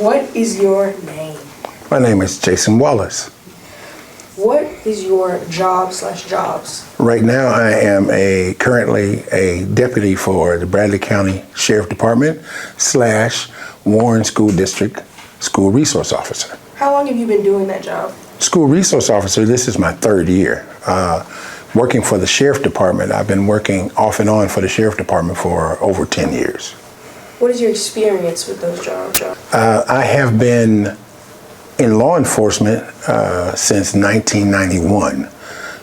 What is your name? My name is Jason Wallace. What is your job/jobs? Right now I am currently a deputy for the Bradley County Sheriff Department / Warren School District School Resource Officer. How long have you been doing that job? School Resource Officer, this is my third year. Working for the Sheriff Department, I've been working off and on for the Sheriff Department for over 10 years. What is your experience with those jobs? I have been in law enforcement since 1991.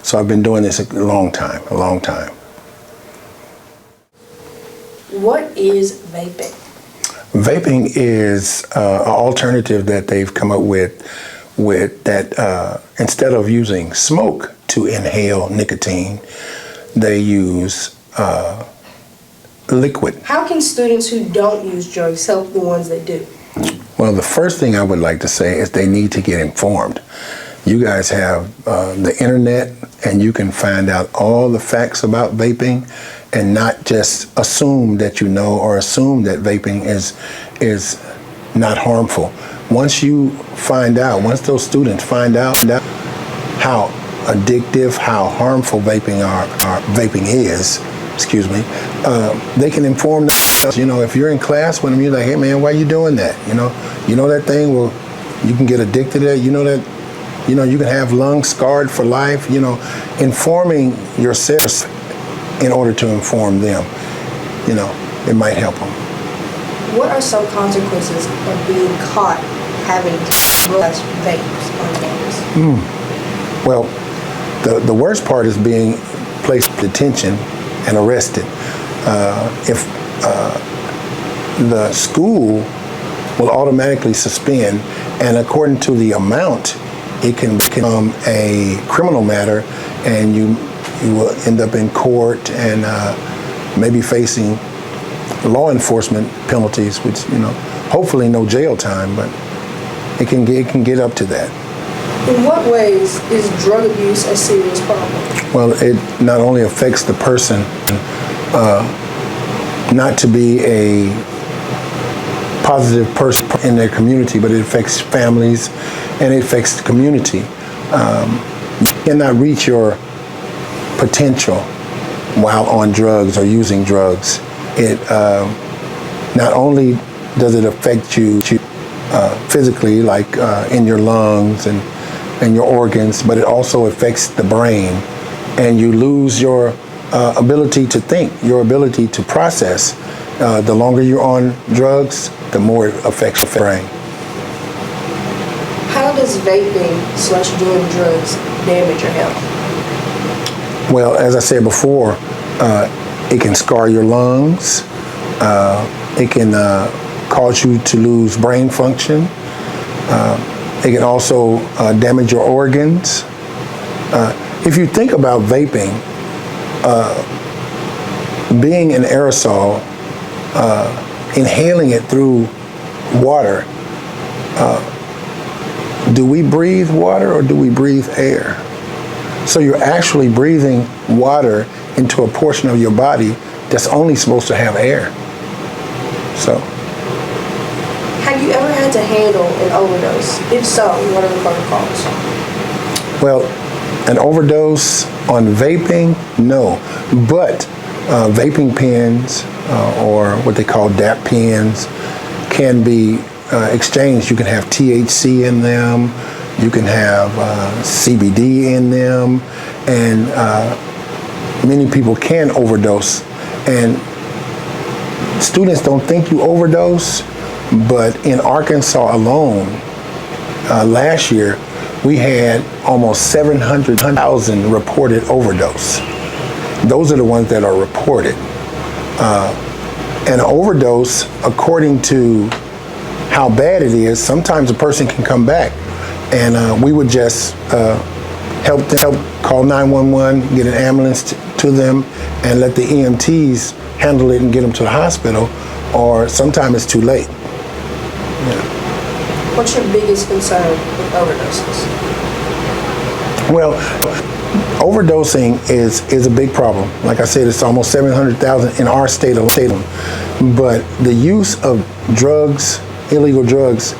So I've been doing this a long time. What is vaping? Vaping is an alternative that they've come up with that instead of using smoke to inhale nicotine, they use liquid. How can students who don't use drugs help the ones that do? Well, the first thing I would like to say is they need to get informed. You guys have the internet, and you can find out all the facts about vaping and not just assume that you know or assume that vaping is not harmful. Once those students find out how addictive, how harmful vaping is, they can inform themselves. You know, if you're in class with them, you're like, hey man, why are you doing that? You know that thing, well, you can get addicted to it. You can have lungs scarred for life. Informing yourself in order to inform them, it might help them. What are some consequences of being caught having vapes on campus? Well, the worst part is being placed in detention and arrested. If the school will automatically suspend, and according to the amount, it can become a criminal matter, and you will end up in court and maybe facing law enforcement penalties, which hopefully no jail time, but it can get up to that. In what ways is drug abuse a serious problem? Well, it not only affects the person not to be a positive person in their community, but it affects families and it affects the community. You cannot reach your potential while on drugs or using drugs. It not only does it affect you physically, like in your lungs and your organs, but it also affects the brain, and you lose your ability to think, your ability to process. The longer you're on drugs, the more it affects your brain. How does vaping/doing drugs damage your health? Well, as I said before, it can scar your lungs. It can cause you to lose brain function. It can also damage your organs. If you think about vaping, being an aerosol, inhaling it through water, do we breathe water or do we breathe air? So you're actually breathing water into a portion of your body that's only supposed to have air. So. Have you ever had to handle an overdose? If so, what are the protocols? Well, an overdose on vaping, no. But vaping pens or what they call DAP pens can be exchanged. You can have THC in them, you can have CBD in them, and many people can overdose. And students don't think you overdose, but in Arkansas alone, last year, we had almost 700,000 reported overdose. Those are the ones that are reported. An overdose, according to how bad it is, sometimes a person can come back, and we would just help call 911, get an ambulance to them, and let the EMTs handle it and get them to the hospital, or sometimes it's too late. What's your biggest concern with overdoses? Well, overdosing is a big problem. Like I said, it's almost 700,000 in our state alone. But the use of drugs, illegal drugs,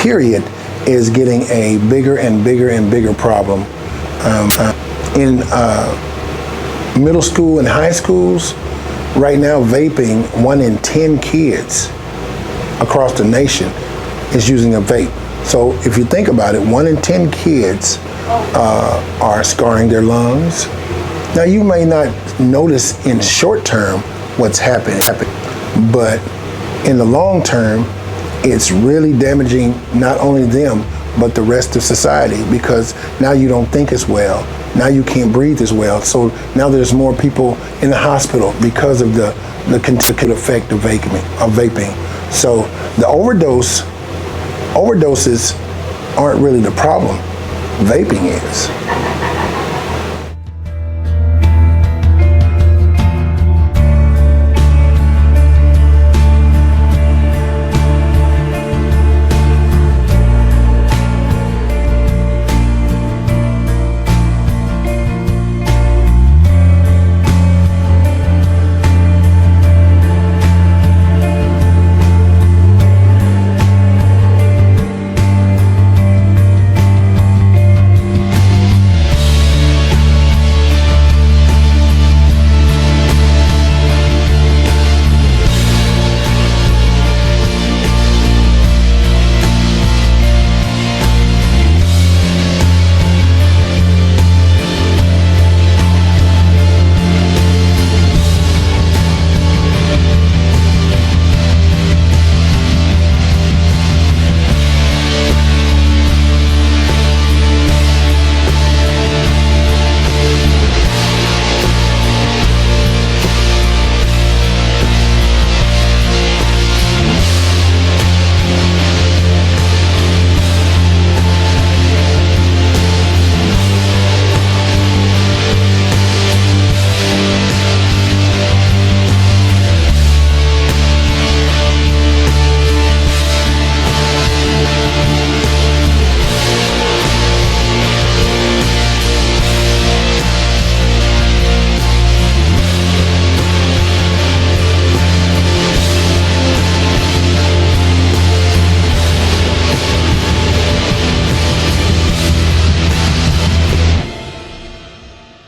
period, is getting a bigger and bigger and bigger problem. In middle school and high schools, right now vaping, 1 in 10 kids across the nation is using a vape. So if you think about it, 1 in 10 kids are scarring their lungs. Now you may not notice in short term what's happening, but in the long term, it's really damaging not only them, but the rest of society, because now you don't think as well. Now you can't breathe as well. So now there's more people in the hospital because of the continued effect of vaping. So the overdoses aren't really the problem. Vaping is.